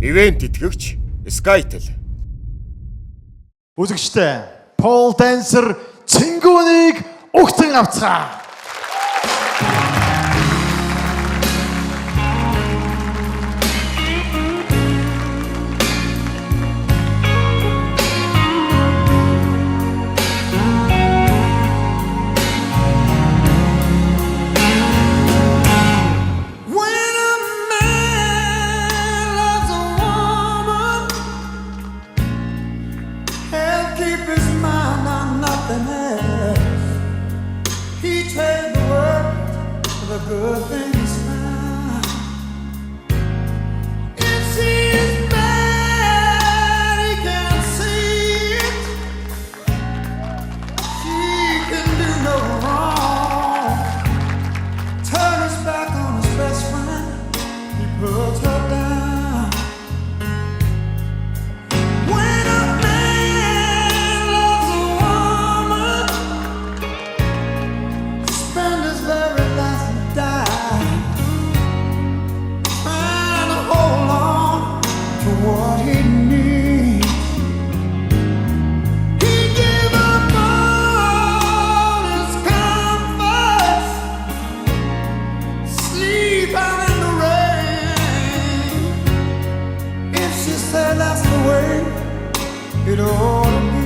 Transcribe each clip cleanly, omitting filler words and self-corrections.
Ивент итгэгч Skytel. Үзэгчтэй Пол Дансер цэнгүүнийг өгсөн авцгаа. The good things found. If she's bad, he can't see it. She can do no wrong. Turn his back on his best friend. He puts her down. When a man loves a woman, spend his very last trying to hold on to what he needs. He gave up all his comforts, sleep out in the rain. If she said that's the way it ought to be.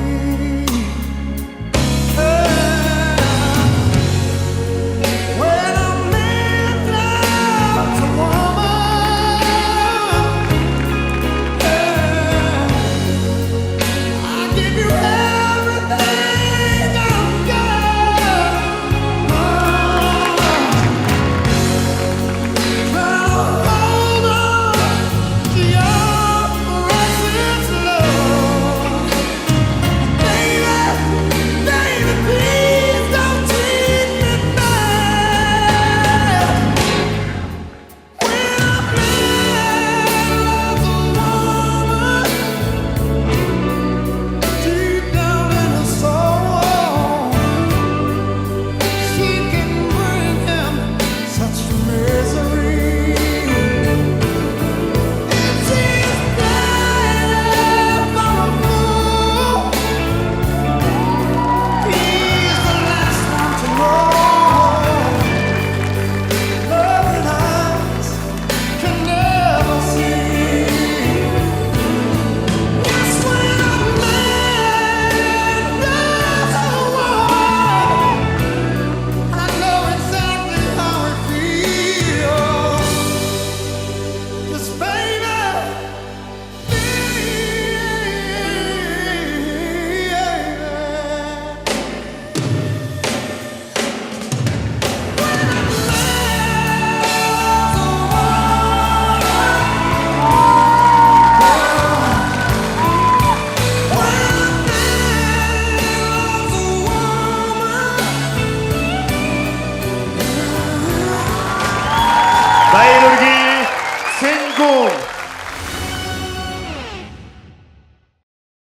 Баяр хүргэе. Цэнгүү